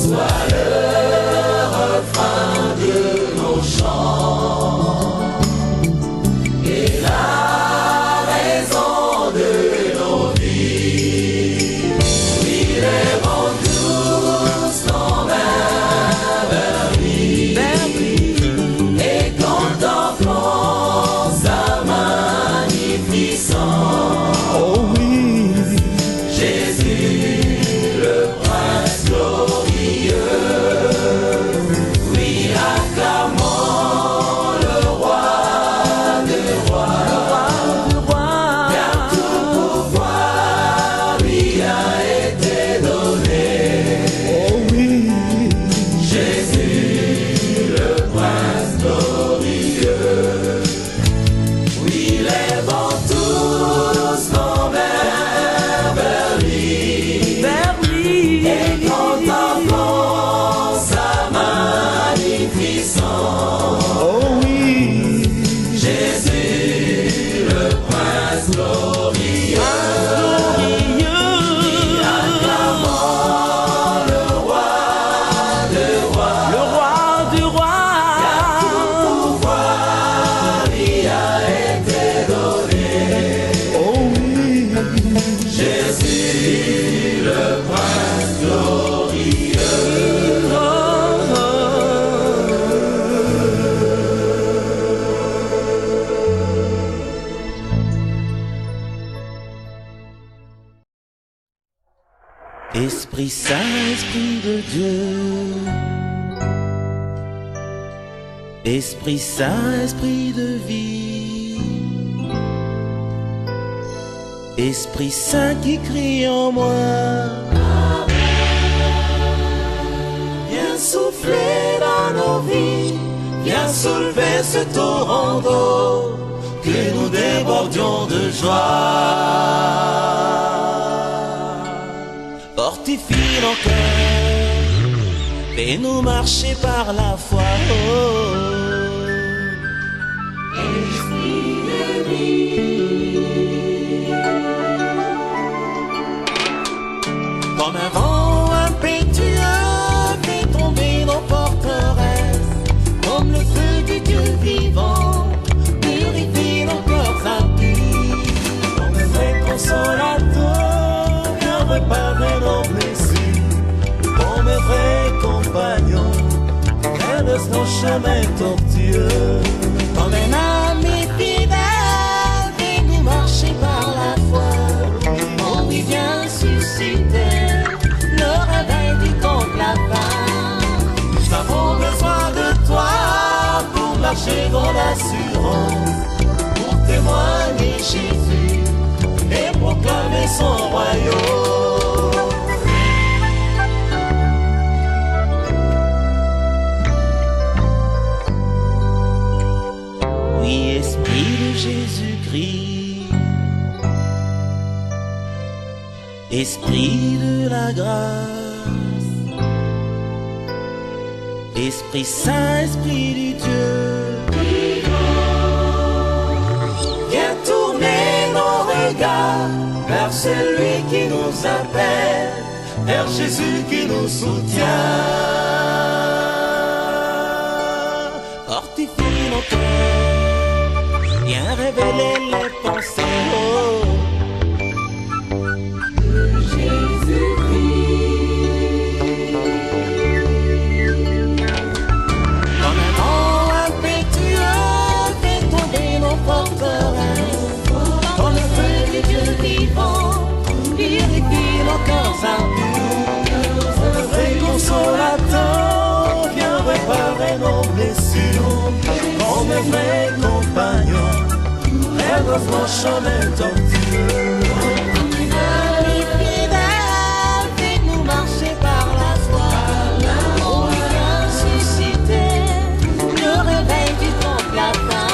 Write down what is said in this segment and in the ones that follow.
Soit le refrain de nos chants. Esprit Saint, Esprit de Dieu. Esprit Saint, Esprit de vie. Esprit Saint qui crie en moi. Viens souffler dans nos vies. Viens soulever ce torrent d'eau. Que nous débordions de joie. Fortifie nos cœurs, fais-nous marcher par la foi. Esprit de vie. Comme un vent impétueux, fais tomber nos forteresses. Comme le feu du Dieu vivant, purifie nos corps impurs. Comme un vrai consolateur, viens réparer nos blessures. Comme un vrai compagnon, aide nos chemins tortueux. Comme un ami fidèle, fais-nous marcher par la foi. Oh oui, viens susciter le réveil du temple à fin. Nous avons besoin de toi pour marcher dans l'assurance, pour témoigner Jésus et proclamer son royaume. Oui, Esprit de Jésus-Christ, Esprit de la grâce, Esprit Saint, Esprit du Dieu, viens tourner nos regards vers celui qui nous appelle, vers Jésus qui nous soutient. Fortifie nos cœurs, viens révéler les pensées. Consolateur, viens réparer nos blessures. Comme un vrai compagnon, aide nos chemins tortueux. Comme une amie fidèle, fais-nous marcher par la foi. Oh, viens susciter le réveil du temple à fin.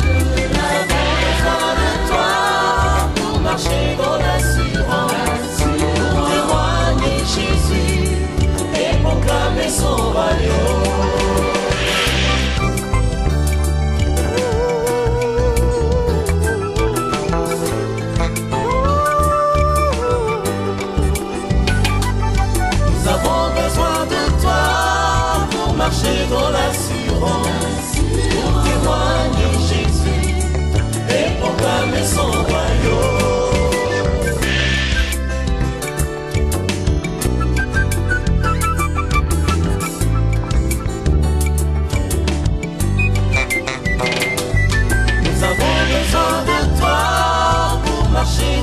Nous avons besoin de toi pour marcher dans l'assurance, pour témoigner Jésus et proclamer son royaume. Nous avons besoin de toi pour marcher dans l'assurance, pour témoigner Jésus et proclamer son royaume.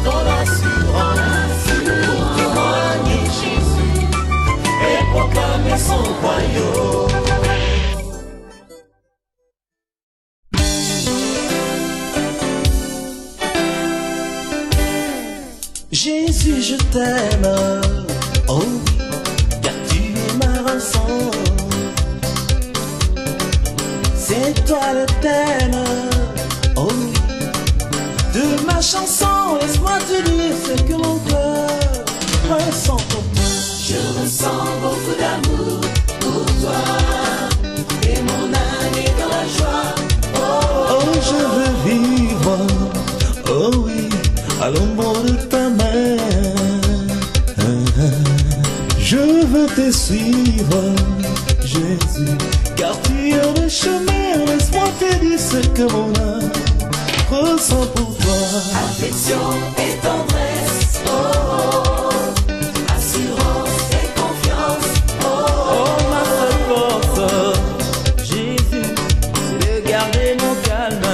Dans l'assurance, pour témoigner Jésus et proclamer son royaume. Jésus, je t'aime, oh oui, car tu es ma rançon. C'est toi le thème, oh oui, de ma chanson. Laisse-moi te dire ce que mon cœur ressent pour toi. Je ressens beaucoup d'amour pour toi, et mon âme est dans la joie. Oh, je veux vivre, oh oui, à l'ombre de ta main. Je veux te suivre, Jésus, car tu es le chemin. Laisse-moi te dire ce que mon âme ressent pour toi. Affection et tendresse, oh, oh. Assurance et confiance, oh, Oh, ma seule force, Jésus, c'est de garder mon calme.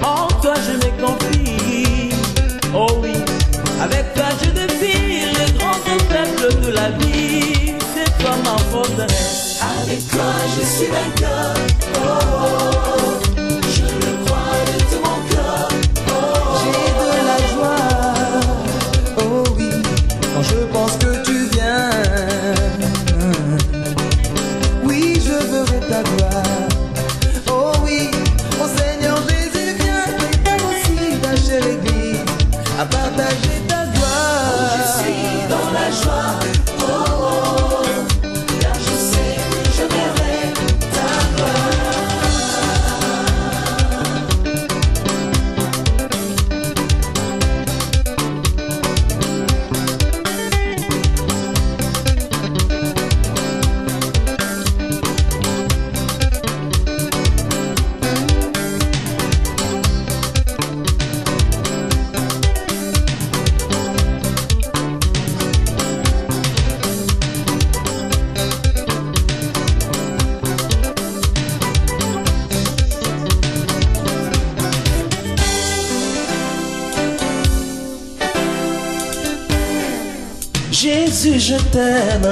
En toi je me confie, oh oui, avec toi je suis vainqueur. Je le crois de tout mon cœur. J'ai de la joie, oh oui, quand je pense que tu viens. Oui, je verrai ta gloire. Oh oui, mon Seigneur Jésus, viens, prépare aussi ta chère Église à partager ta gloire. Je suis dans la joie. Car je sais que je verrai ta Jésus, je t'aime,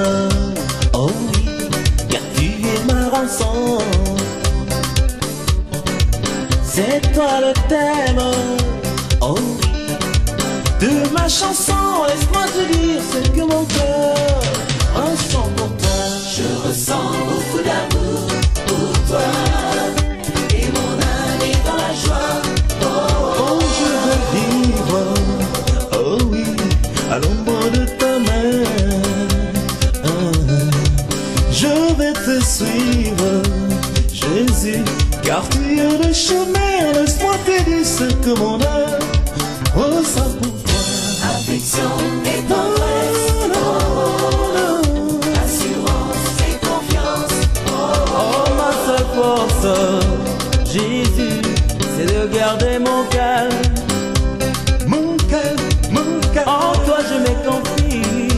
oh oui, car tu es ma rançon. C'est toi le thème, oh oui, de ma chanson. Laisse-moi te dire ce que mon cœur ressent pour toi. Je ressens beaucoup d'amour pour toi. Et mon âme est dans la joie. Oh, je veux vivre, oh oui, à l'ombre de ta main. Je vais te suivre, Jésus, car tu es le chemin. Laisse-moi te dire ce que mon âme ressent pour toi. Affection et tendresse. Assurance et confiance. Oh, ma seule force, Jésus, c'est de garder mon calme. Mon calme, mon calme. En toi je me confie,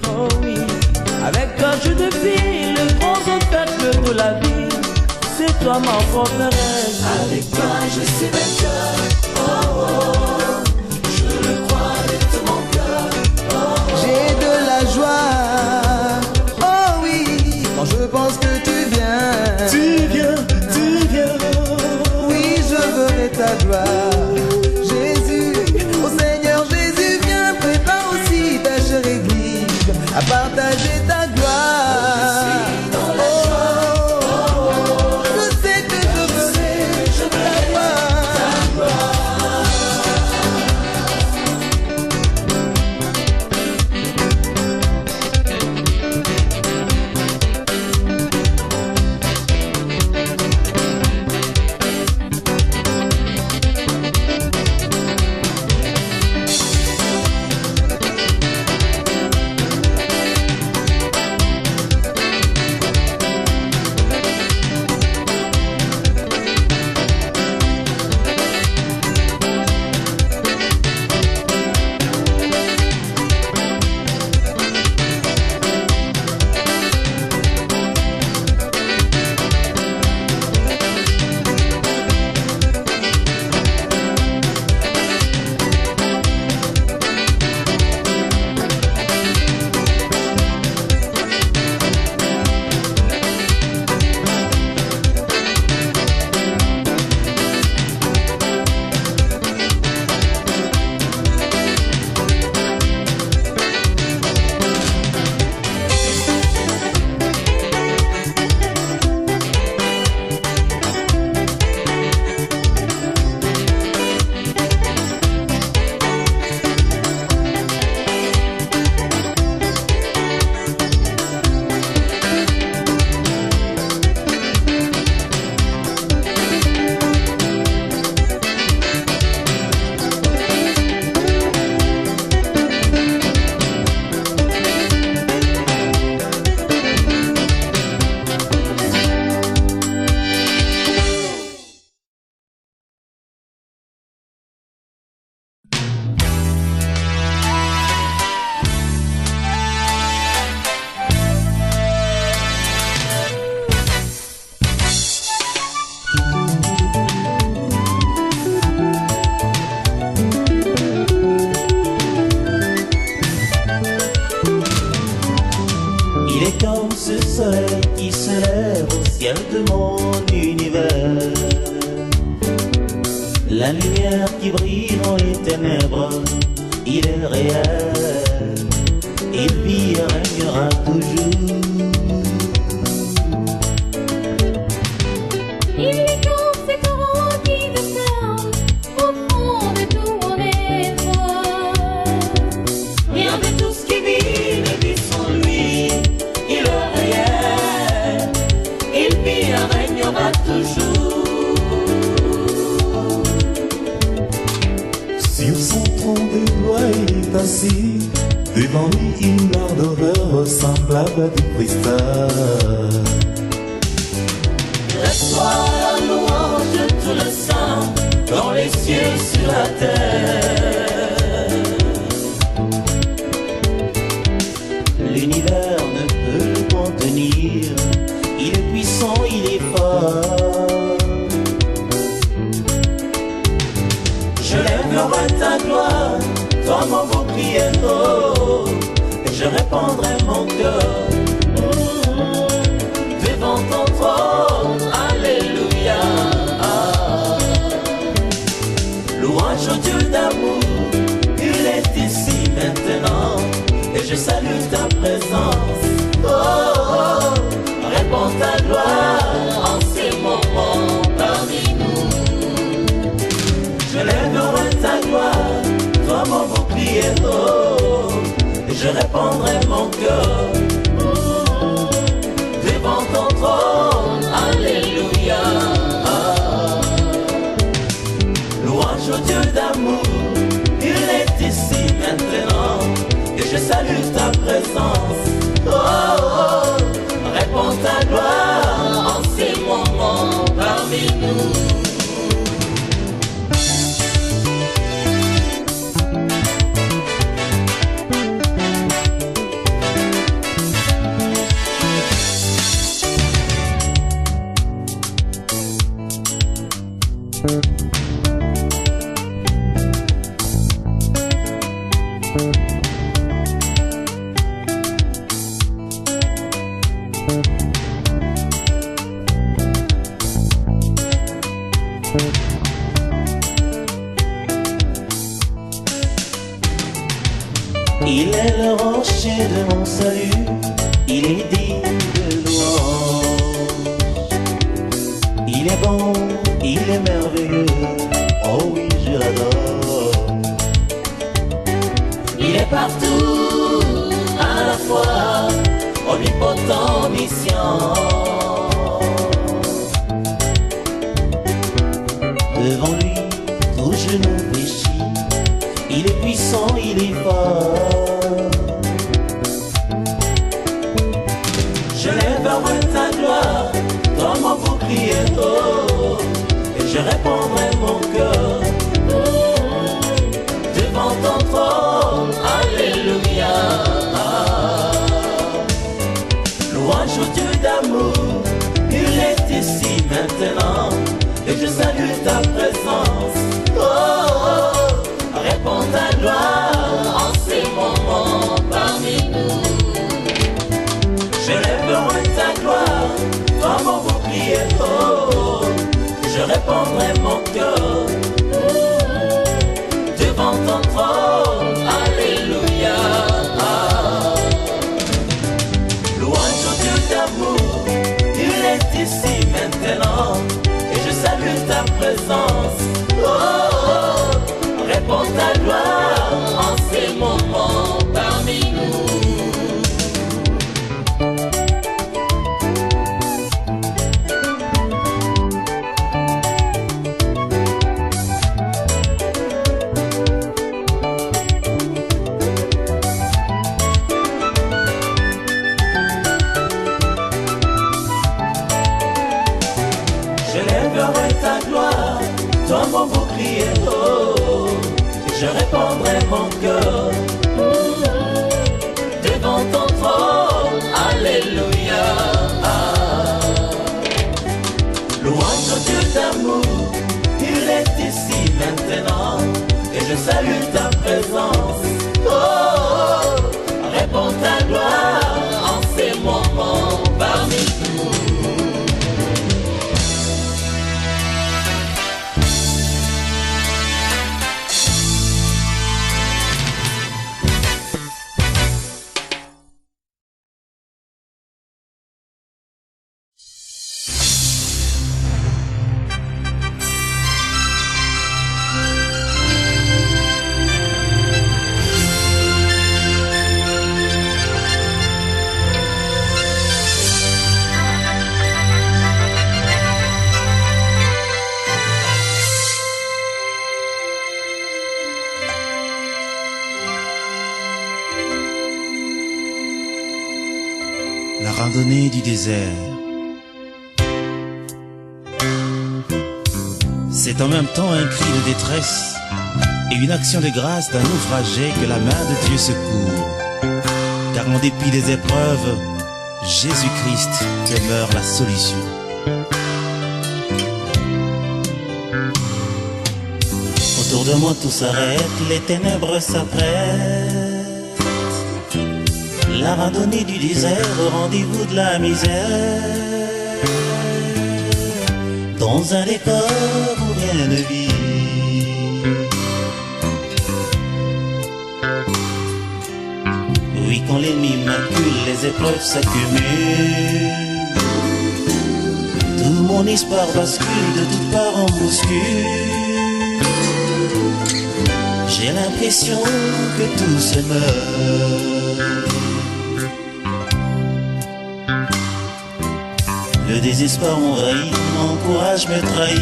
oh oui. Avec toi je défie le grand obstacle de la vie. C'est toi ma forteresse. Avec toi je suis vainqueur. Je le crois de tout mon cœur. J'ai de la joie, oh oui, quand je pense que tu viens. Tu viens, tu viens. Oui, je verrai ta gloire. Jésus, oh Seigneur Jésus, viens, prépare aussi ta chère Église à partager ta gloire. Je sais que je verrai ta gloire. mon univers. La lumière qui brille dans les ténèbres, il est réel, et puis il régnera toujours. Il est conséquent qui descend au fond de tout mon être. Rien de tout ce qui vit ne vit sans lui. Il est réel, il vit et régnera toujours. Sur son trône de gloire il est assis, devant lui une ardeur semblable à du cristal. Reçois la louange de tout le saint, dans les cieux, sur la terre. L'univers ne peut le contenir, il est puissant, il est fort. Je lèverai ta gloire, toi mon bouclier, oh, et je répandrai mon cœur devant ton trône, alléluia. Louange au Dieu d'amour, il est ici maintenant, et je salue ta présence. Oh, oh, répands ta gloire en ces moments parmi nous. Je lèverai ta gloire, toi mon bouclier, oh, et je répandrai mon cœur devant ton trône, alléluia. Louange au Dieu d'amour, il est ici maintenant, et je salue ta présence. Oh, oh, répands ta gloire en ces moments parmi nous. Il est le rocher de mon salut, il est digne de louange. Il est bon, il est merveilleux, oh oui je l'adore. Il est partout, à la fois, omnipotent, omniscient. Devant lui, tout genou fléchit, il est puissant, il est fort. Je lèverai ta gloire, toi mon bouclier, oh, et je répandrai mon cœur devant ton trône, alléluia. Louange au Dieu d'amour, il est ici maintenant, et je salue ta présence. Oh, oh, répands ta gloire en ces moments parmi nous. Je lèverai ta gloire, toi mon bouclier, oh, je répandrai mon cœur devant ton trône, alléluia. Louange au Dieu d'amour, il est ici maintenant, et je salue ta présence. Oh, oh, répands ta gloire en ces moments parmi nous. Je lèverai ta gloire, toi mon bouclier, oh, et je répandrai mon cœur devant ton trône, alléluia. Louange au Dieu d'amour, il est ici maintenant, et je salue ta présence. Oh, oh, répands ta gloire en ces moments parmi nous. misère. C'est en même temps un cri de détresse et une action de grâce d'un naufragé que la main de Dieu secourt. Car en dépit des épreuves, Jésus-Christ demeure la solution. Autour de moi tout s'arrête, les ténèbres s'apprêtent. La randonnée du désert au rendez-vous de la misère. Dans un décor où rien ne vit. Oui, quand l'ennemi m'accule, les épreuves s'accumulent. Tout mon espoir bascule, de toutes parts en bouscule. J'ai l'impression que tout se meurt. Le désespoir m'envahit, mon courage me trahit.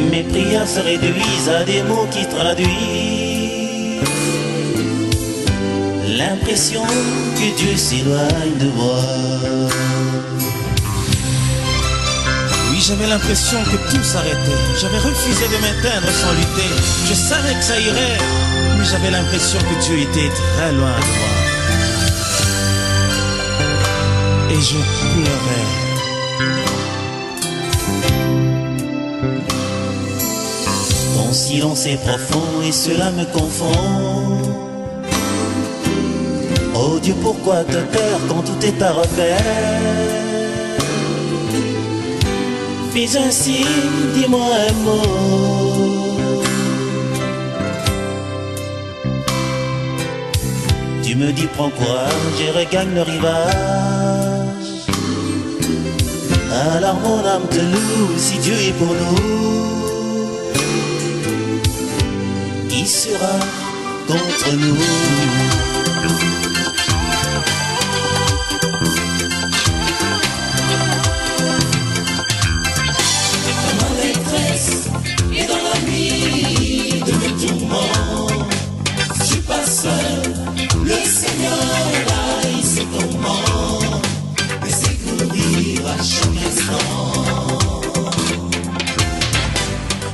Mes prières se réduisent à des mots qui traduisent l'impression que Dieu s'éloigne de moi. Oui, j'avais l'impression que tout s'arrêtait. J'avais refusé de m'éteindre sans lutter. Je savais que ça irait, mais j'avais l'impression que Dieu était très loin de moi. Et je pleurais. Ton silence est profond et cela me confond. Oh Dieu, pourquoi te taire quand tout est à refaire? Fais un signe, dis-moi un mot. Tu me dis prends courage et regagne le rivage. Alors mon âme te loue, si Dieu est pour nous, qui sera contre nous?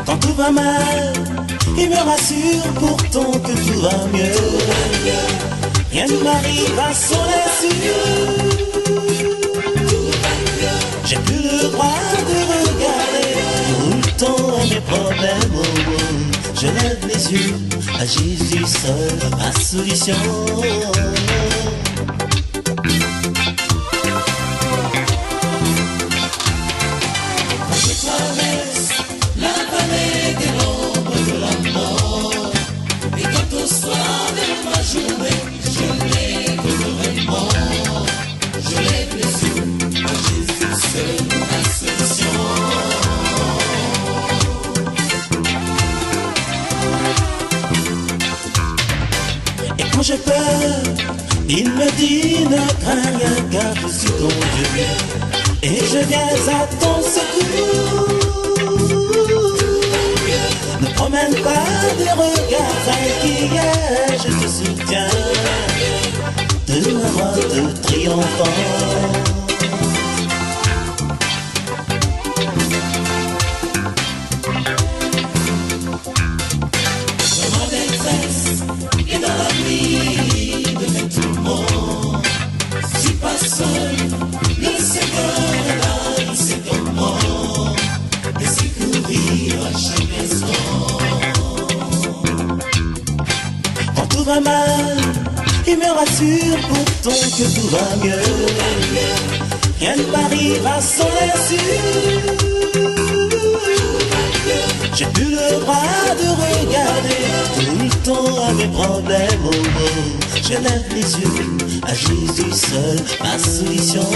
Quand tout va mal, il me rassure pourtant que tout va mieux. Rien ne m'arrive à son insu. J'ai plus le droit de regarder tout le temps mes problèmes. Oh, oh. Je lève les yeux à Jésus seul, ma solution. Quand j'ai peur, il me dit ne crains rien car je suis ton Dieu et je viens à ton secours. Ne promène pas de regards inquiets, je te soutiens de ma voix de triomphant. Va mal, il me rassure pourtant que tout va mieux. Rien ne m'arrive à son insu. J'ai plus le droit de regarder tout le temps à mes problèmes. Oh, oh. Je lève les yeux à Jésus seul, ma solution.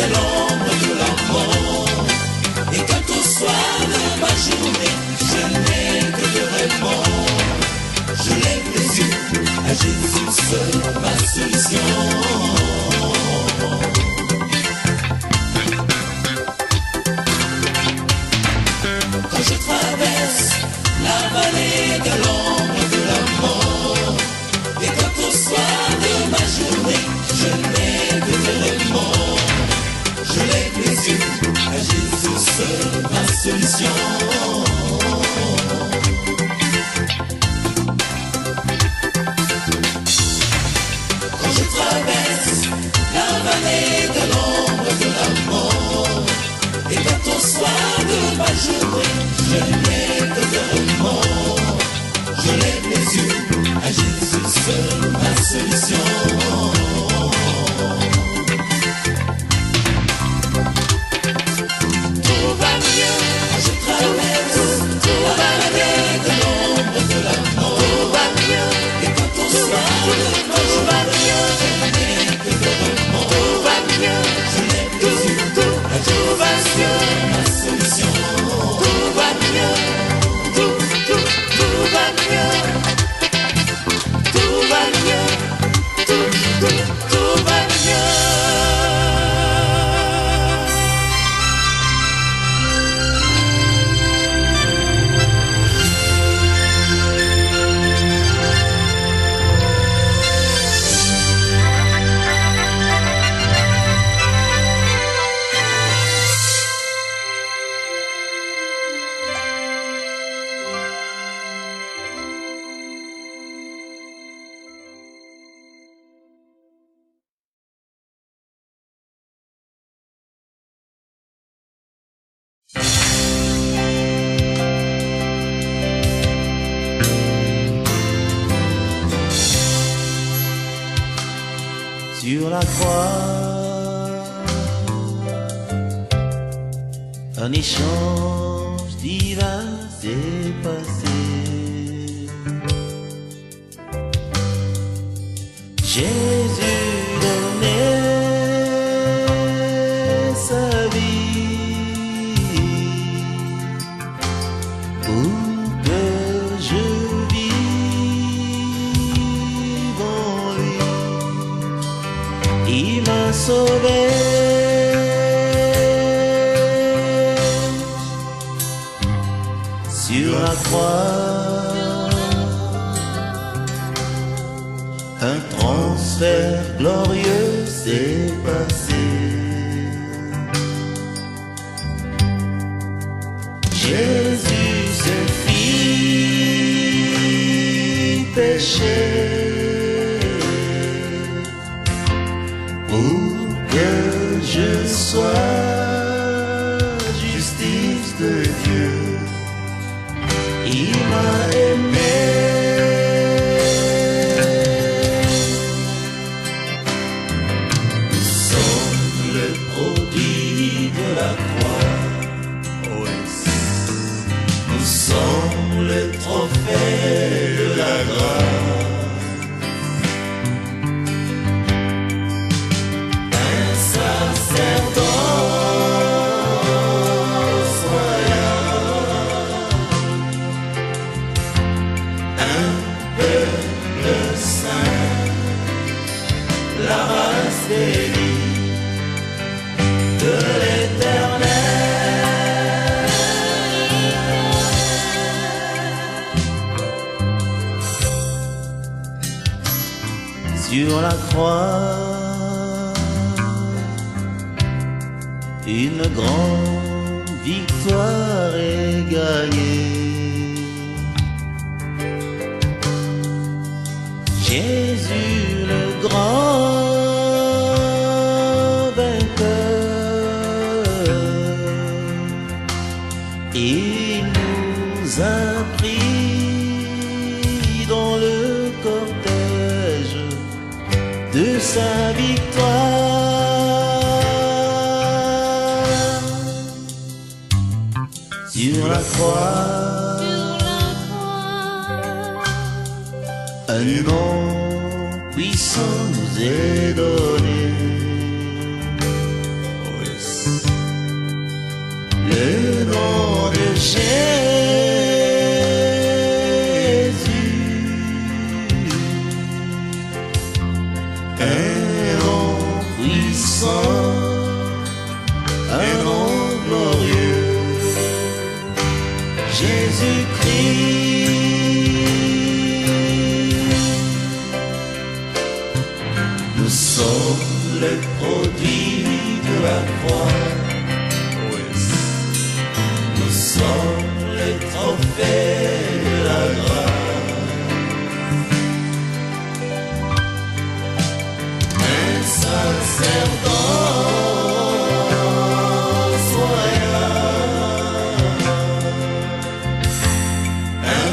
de l'ombre de la mort. Et quand au soir de ma journée, je n'ai que de remords. Je lève les yeux à Jésus seul, ma solution. Quand je traverse la vallée de l'ombre de la mort, et quand au soir de ma journée, je n'ai que de remords, je lève les yeux à Jésus seul, ma solution. Quand je traverse la vallée de l'ombre de la mort, et quand au soir de ma journée, je n'ai que de remords, je lève les yeux à Jésus seul, ma solution. Tout va mieux quand je traverse la vallée de l'ombre de la mort. Tout va mieux et quand au soir de ma journée, je n'ai que de remords. Tout va mieux, je lève les yeux à Jésus seul, ma solution. Tout va mieux, tout va mieux. Tout va mieux, tout va mieux. Sur la croix, un échange divin s'est passé. Jésus donnait sa vie pour que je vive en lui. Il m'a sauvé. Sur la croix, un transfert glorieux s'est passé. Jésus se fit pécher pour que je sois justice de Dieu. Il m'a aimé. Nous sommes le produit de la croix. Oh yes. Nous sommes le trophée de la grâce. Un sacerdoce royal, un peuple saint, la race bénie de l'Éternel. Sur la croix, une grande victoire est gagnée. Jésus le grand vainqueur, il nous a pris dans le cortège de sa victoire. Sur la croix, un nom puissant nous est donné. Oh Nous sommes les produits de la croix. Nous sommes les trophées de la grâce. Un sacerdoce royal, un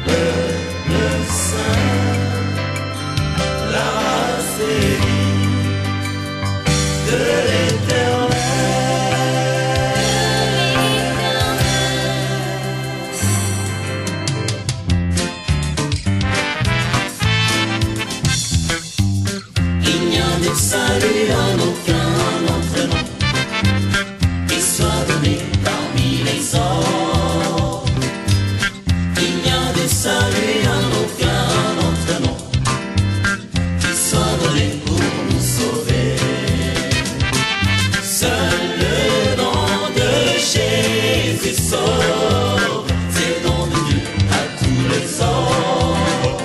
peuple saint, la race élue de l'Éternel. Il n'y a de salut en aucun autre nom qui soit donné parmi les hommes. Il n'y a de salut en aucun autre nom qui soit donné pour nous sauver. Seul le nom de Jésus sauve, c'est le nom de Dieu à tous les hommes.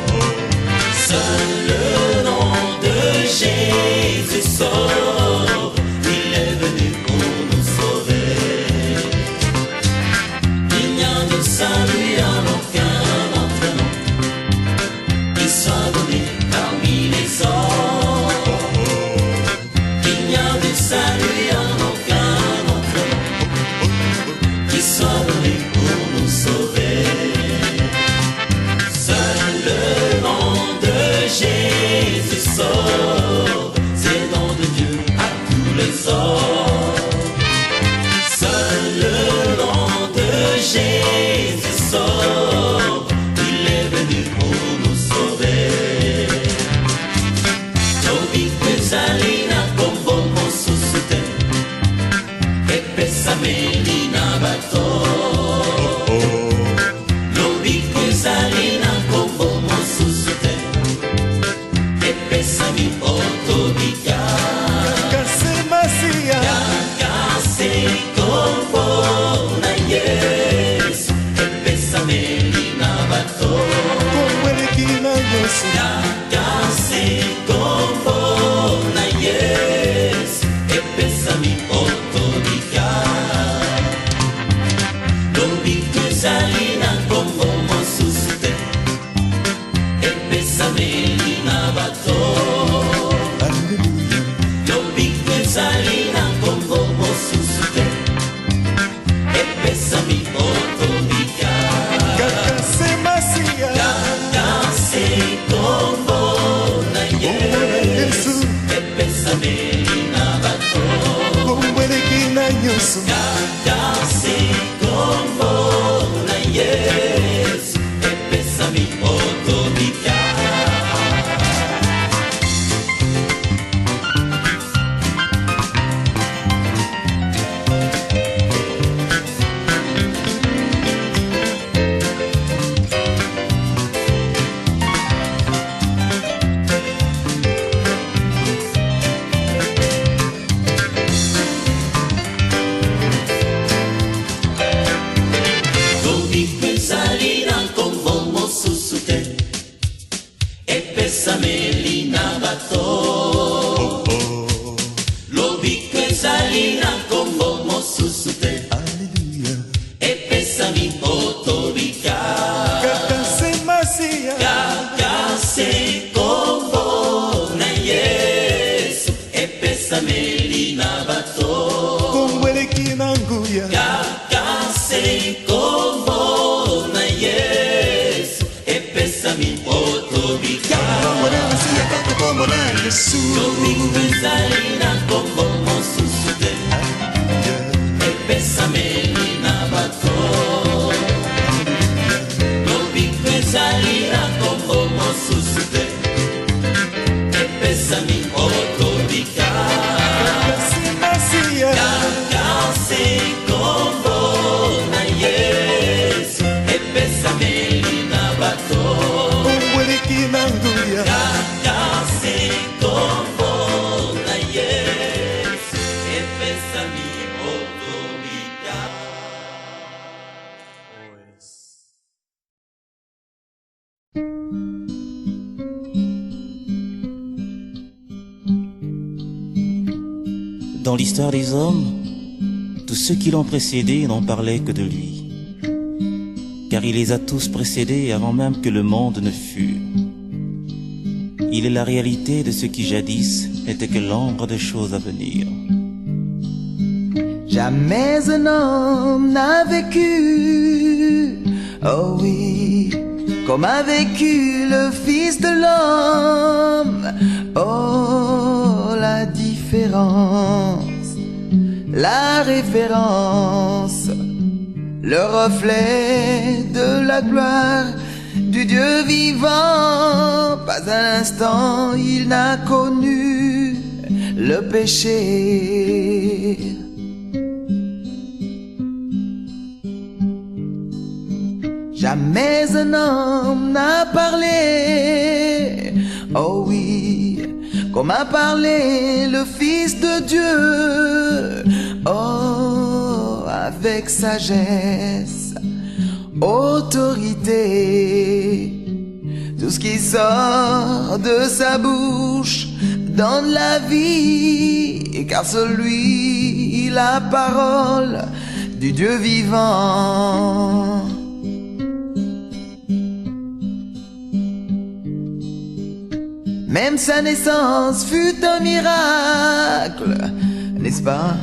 Seul le nom de Jésus sauve, il est venu pour nous sauver. Il n'y a de salut en aucun autre nom qui soit donné parmi les hommes. Il n'y a de salut en aucun autre nom qui soit donné pour nous sauver. Seul le nom de Jésus sauve, c'est le nom de Dieu à tous les hommes. Seul le nom de Jésus sauve, il est venu pour nous sauver. Tobik Zalina Combo Mosusute, Pepe Samelina Bato. Tobik Zalina Combo Mosusute, Pepe Sami Otobika. Kase Masia, Kakase Combo na Yesu, Pepe Samelina Bato. Komwelekina Yesu, Kakase Combo na Yesu, Pepe Sami Otobika. Tobik Zalina Combo Mosusute, Pepe Samelina Bato. Alléluia. Tobik Zalina Combo Mosusute, Pepe Sami Otobika. Kase Masia, Kakase Combo na Yesu, Pepe Samelina Bato. Komwelekina Yesu, Kakase Combo na Yesu, Pepe Sami Otobika. Tobik Zalina Combo Mosusute, Pepe Samelina Bato. Lobik Zalina Combo Mosusute, Alléluia. Pepe Sami Otobika. Kase Masia, Kakase Combo na Yesu, Pepe Samelina Bato. Komwelekina Nguya, Kakase Combo na Yesu, Pepe Sami Otobika. Komwelekina Kombo na Yesu, Tobik Zalina Combo Mosusute, Pepe Samelina Bato. Tobik Zalina Combo Mosusute, Pepe Sami Otobika. Kase Masia, Kakase Combo na Yesu, Pepe Samelina Bato. Komwelekina Nguya, Kakase Combo na Yesu, Pepe Sami Otobika. Dans l'histoire des hommes, tous ceux qui l'ont précédé n'en parlaient que de lui, car il les a tous précédés avant même que le monde ne fût. Il est la réalité de ce qui jadis n'était que l'ombre des choses à venir. Jamais un homme n'a vécu, oh oui, comme a vécu le Fils de l'homme. Oh, la différence, la référence, le reflet de la gloire du Dieu vivant. Pas un instant il n'a connu le péché. Jamais un homme n'a parlé, oh oui, comme a parlé le Fils de Dieu. Oh, avec sagesse, autorité, tout ce qui sort de sa bouche donne la vie, car celui, la parole du Dieu vivant. Même sa naissance fut un miracle, n'est-ce pas?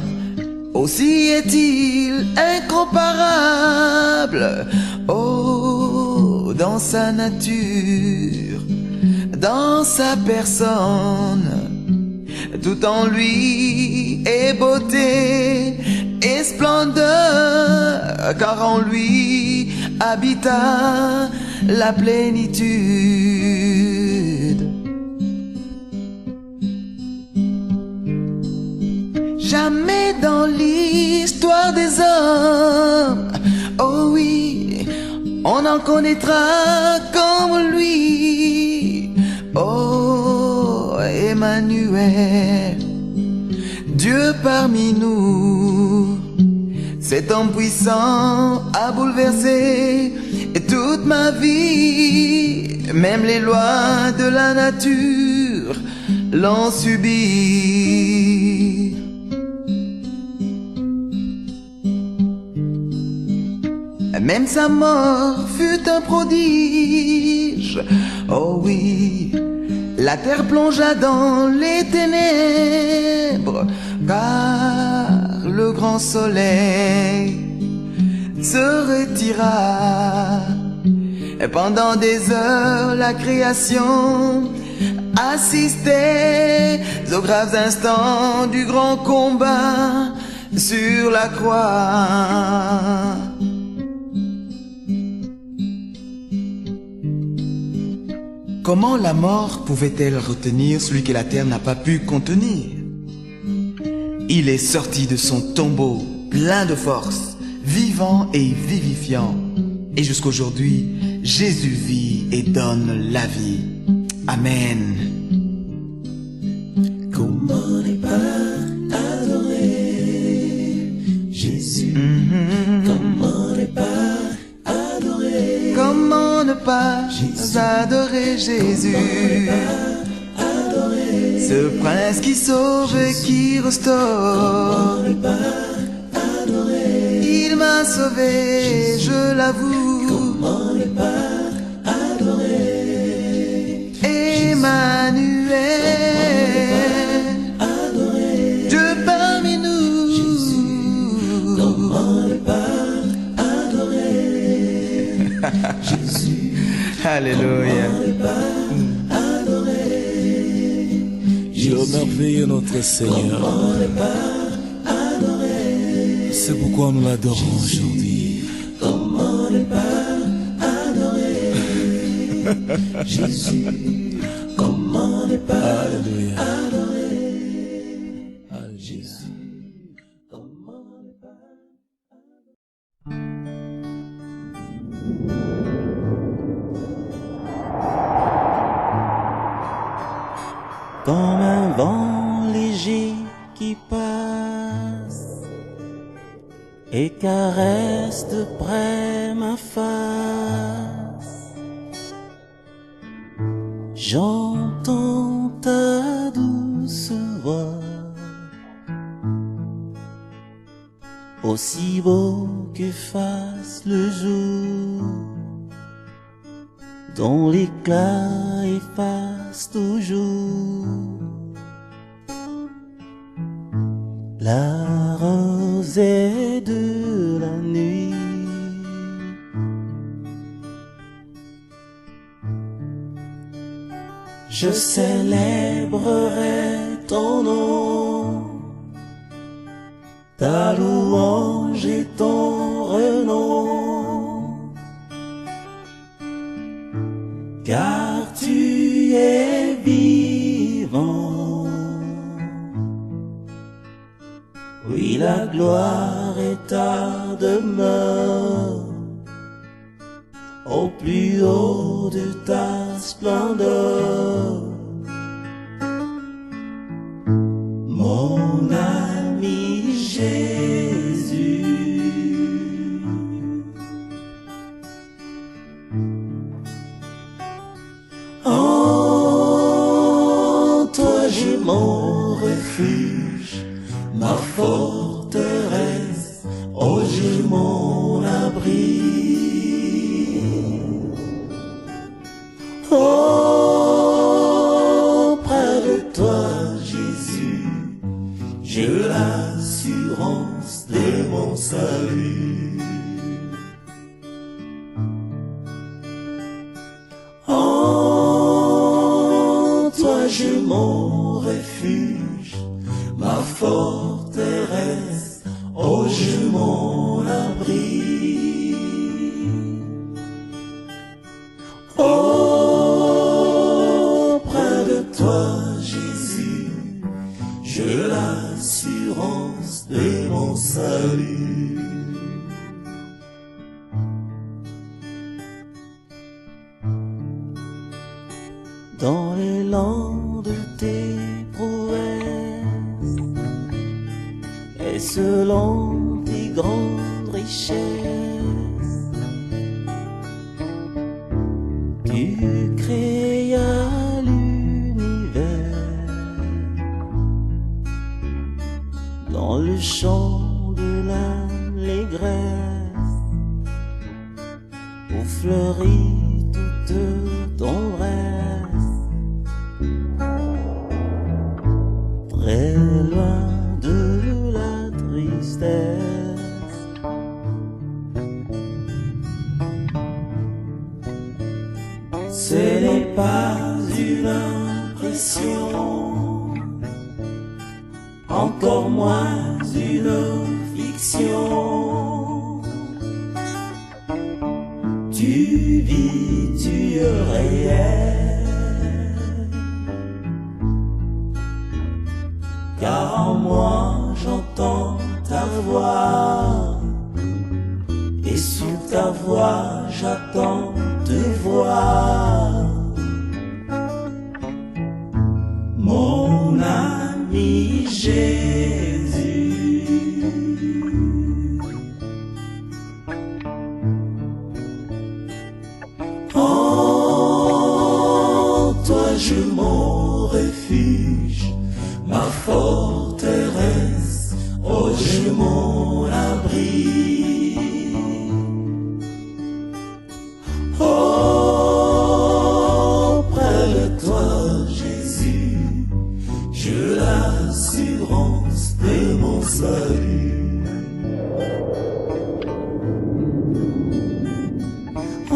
Aussi est-il incomparable. Oh, dans sa nature, dans sa personne, tout en lui est beauté et splendeur, car en lui habita la plénitude. Jamais dans l'histoire des hommes, oh oui, on en connaîtra comme lui. Oh, Emmanuel, Dieu parmi nous. Cet homme puissant a bouleversé toute ma vie. Même les lois de la nature l'ont subi. Même sa mort fut un prodige. Oh oui, la terre plongea dans les ténèbres, car le grand soleil se retira. Et pendant des heures, la création assistait aux graves instants du grand combat sur la croix. Comment la mort pouvait-elle retenir celui que la terre n'a pas pu contenir? Il est sorti de son tombeau plein de force, vivant et vivifiant. Et jusqu'aujourd'hui, Jésus vit et donne la vie. Amen. Comment ne pas adorer Jésus? Comment ne pas adorer? Comment ne pas adorer Jésus? Ce prince qui sauve et qui restaure. Il m'a sauvé, je l'avoue. Comment ne pas adorer Emmanuel, Dieu parmi nous. Comment ne pas adorer Jésus? Alléluia. Il est merveilleux notre Seigneur. C'est pourquoi nous l'adorons aujourd'hui. Comment ne pas adorer Jésus? Comment ne pas Alléluia. adorer Jésus. Comment ne pas Comme un vent léger qui passe et caresse de près ma face, j'entends ta douce voix aussi beau que fasse le jour, dont l'éclat efface toujours la rosée de la nuit. Je célébrerai ton nom, ta louange et ton renom, car tu es vivant. Oui, la gloire est ta demeure, au plus haut de ta splendeur. Mon ami Jésus, en toi j'ai mon refuge, ma forteresse, oh j'ai mon abri. Auprès de toi, Jésus, j'ai l'assurance de mon salut. En toi, j'ai mon refuge, ma forteresse, oh, j'ai mon abri. Auprès de toi, Jésus, j'ai l'assurance de mon salut. Dans l'élan de tes prouesses et selon tes grandes richesses, tu créas l'univers dans le champ de l'allégresse où fleurit toute tendresse, très loin de la tristesse. Ce n'est pas une impression, encore moins une fiction. Tu vis, tu es réel, car en moi j'entends ta voix, et sur ta voix j'attends te voir. Mon ami Jésus, en toi j'ai mon refuge, ma forteresse, oh j'ai mon abri. Auprès de toi, Jésus, j'ai l'assurance de mon salut. En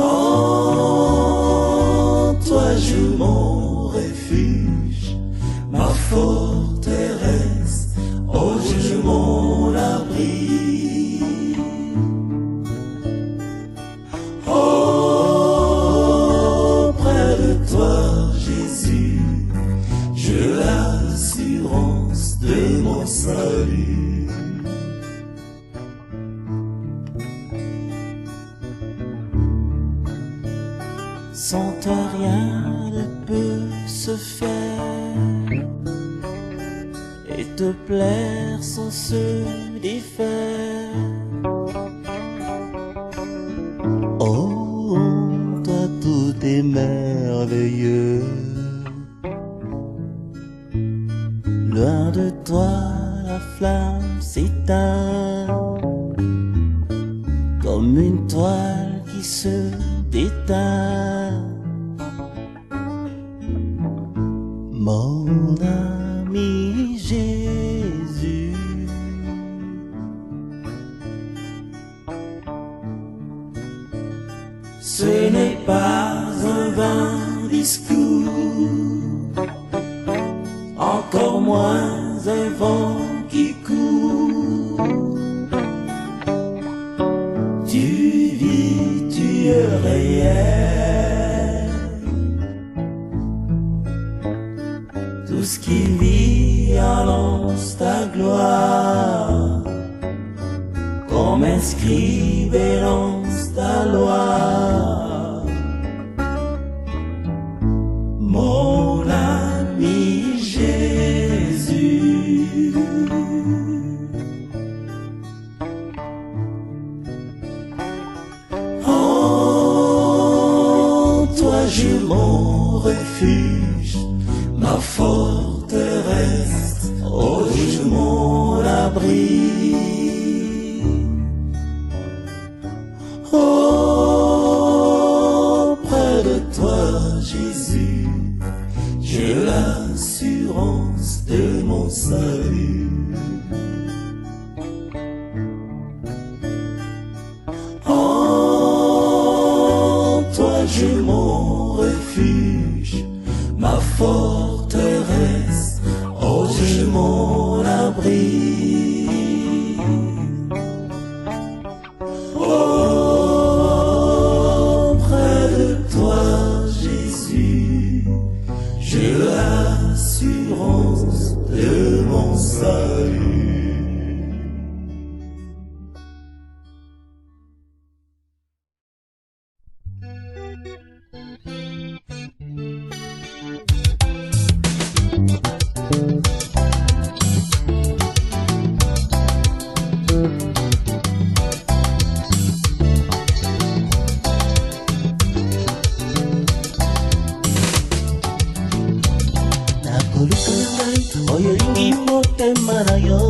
toi j'ai mon refuge, ma forteresse, oh j'ai mon abri. Auprès de toi, Jésus, j'ai l'assurance de mon salut. Sans toi rien ne peut se faire, et te plaire sans se défaire. Oh, toi tout est merveilleux, loin de toi la flamme s'éteint. comme une toile qui se déteint. Mon ami Jésus, ce n'est pas un vain discours, encore moins un vent qui court. Tu vis, tu es réel. Tout ce qui vit annonce ta gloire, comme inscrit élance ta loi. Mon ami Jésus, en toi j'ai mon refuge, ma forteresse, oh je mon abri. Auprès de toi Jésus, j'ai l'assurance de mon salut. En toi j'ai mon refuge, ma forteresse, oh j'ai mon abri. Auprès de toi Jésus, j'ai l'assurance de mon salut. Oyo lingi motema na yo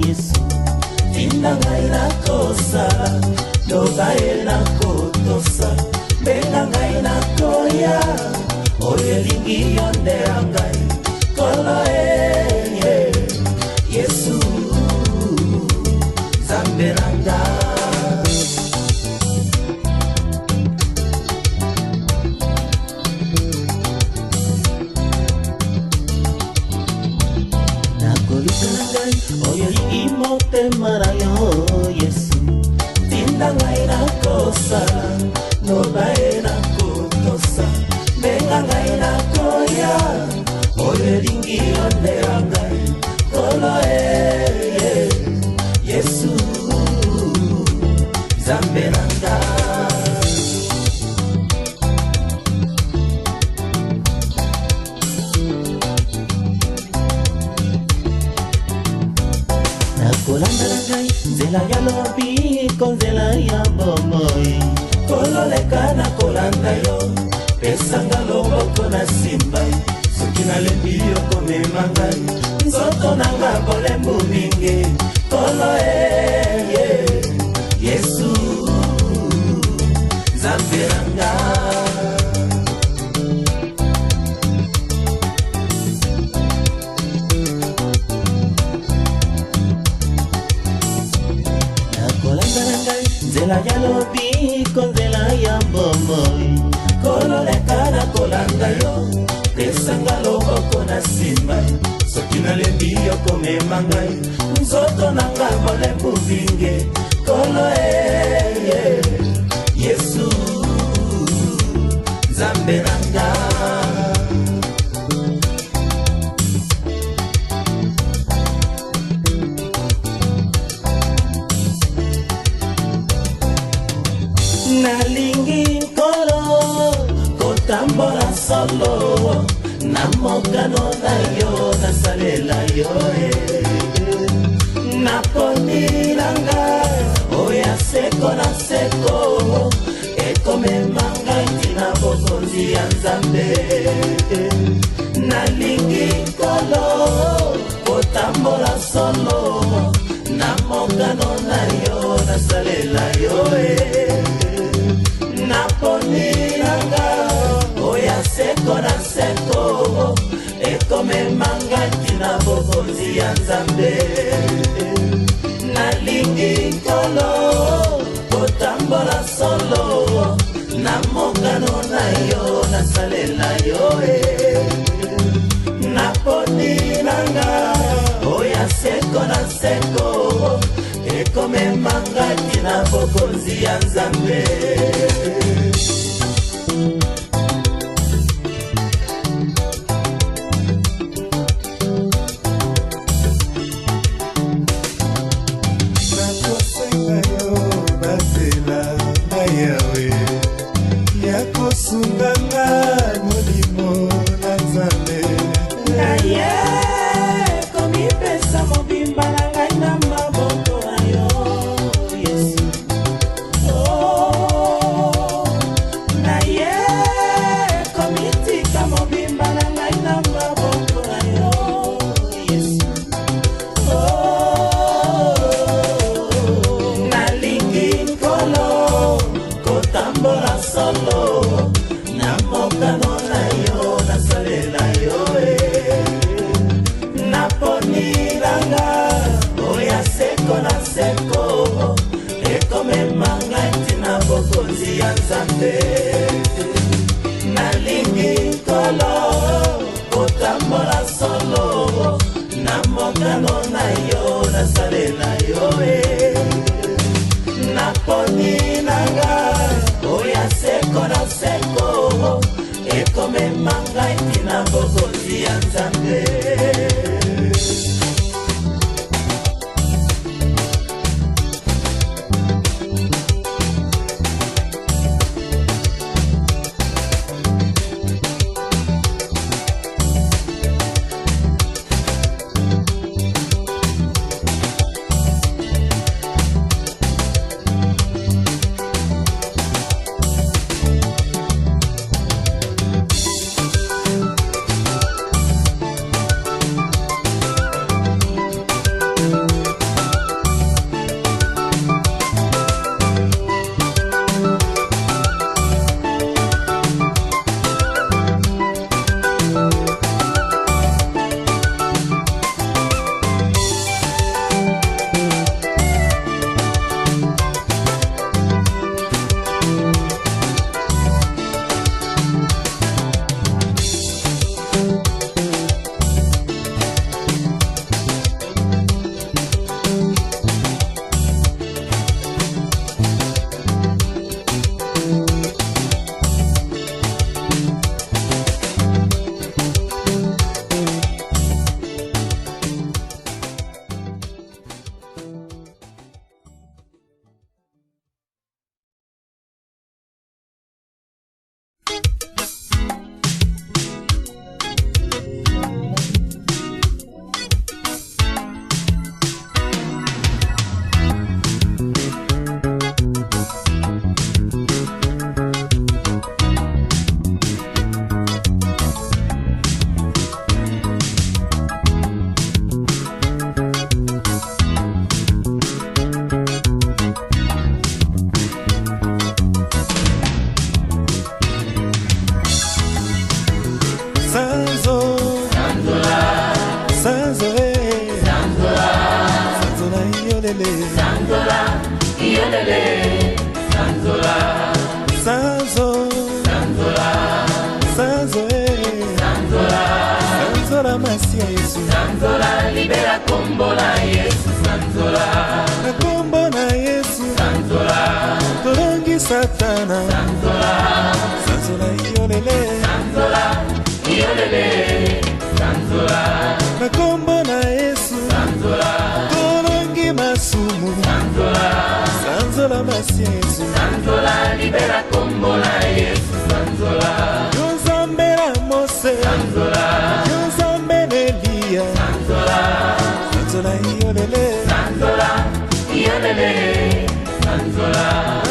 Yesu, tinda ngai na kosa, loba ye na kotosa, benga ngai na koya. Oyo lingi yonde ngai, kolo Yesu, Zambe nanga. Oyo lingi motema na yo Yesu, tinda ngai na kosa, loba ye na kotosa, benga ngai na koya. Oyo lingi yondela ngai, kolo Yesu, Zambe nanga. Kolanda ngai, nzela ya lobi, konzela ya bomoi. Kololeka na kolanda yo, pesanga loboko na simba. Soki nalembi yo komema ngai, nzoto nanga bolembu mingi. Kolo Yesu, Zambe nanga. Nzela ya lobi, konzela ya bomoi. Kololeka na kolanda yo, pesanga loboko na simba. Soki nalembi yo komema ngai, nzoto nanga bolembu mingi. Kolo Yesu, Zambe nanga. Nalingi kolo kotambola solo, namokano na yo nasalela yo. Naponi nanga oya seko na seko, ekomema ngai tina bokonzi ya Nzambe. Nalingi kolo kotambola solo, namokano na yo nasalela yo. tina bokonzi ya Nzambe. Nalingi nkolo kotambola solo na mokano na yo nasalela yo naponi nanga oya seko na seko ekomemanga tina bokonzi ya Nzambe. Sunganga molimo na Nzambe na ye komi pesa mobimba na ngai na maboko na yo Yesu. Oh, na ye komi tika mobimba na ngai na maboko na yo Yesu. Oh, nalingi nkolo kotambola solo mokano na yo nasalela yo naponilanga oya seko na seko ekomemanga tina bokonzi ya Nzambe. Nalingi nkolo kotambola solo na mokano na yo nasalela yo naponilanga oya seko na seko ekomemanga tina bokonzi ya Nzambe.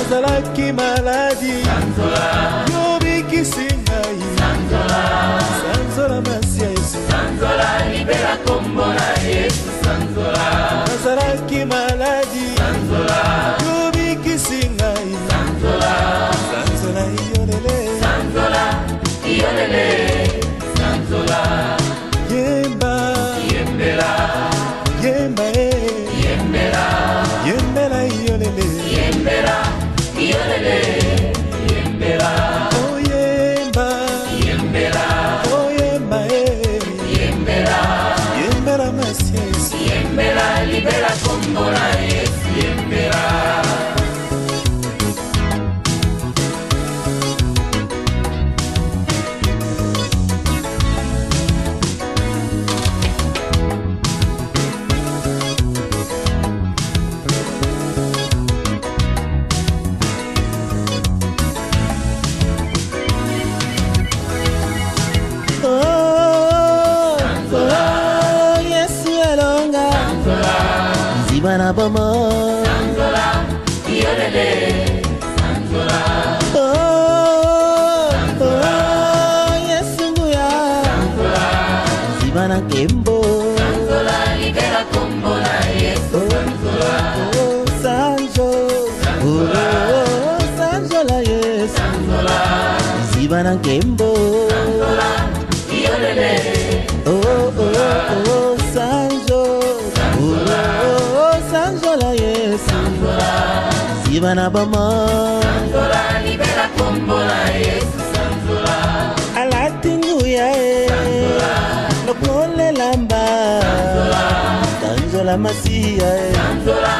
Azalaki maladi yobi kisingai Sanzola masia Yesu Sanzola libera kombo na Yesu Sanzola Azalaki maladi yobi kisingai Sanzola yolele Sanzola Yemba Yolele, Yembera, Oh yemba, Yembera, oh yemba, Yembera, yembera masies. Yembera, libera Kombola, yes, Yembera. Zibana bama Sanzola, Yolele, Sanzola, Yesunguya Sanzola, Zibana kembo Sanzola, libera Kombola, yes, Sanzola, Sanjo Sanjo la yes Sanzola, Zibana kembo Sanzola, Yolele, Sanjo Sanjo la yes Zibana bama Sanzola, libera Kombola, yes, Sanzola, Alatinguya Lokole lamba Sanjo la masia Sanzola,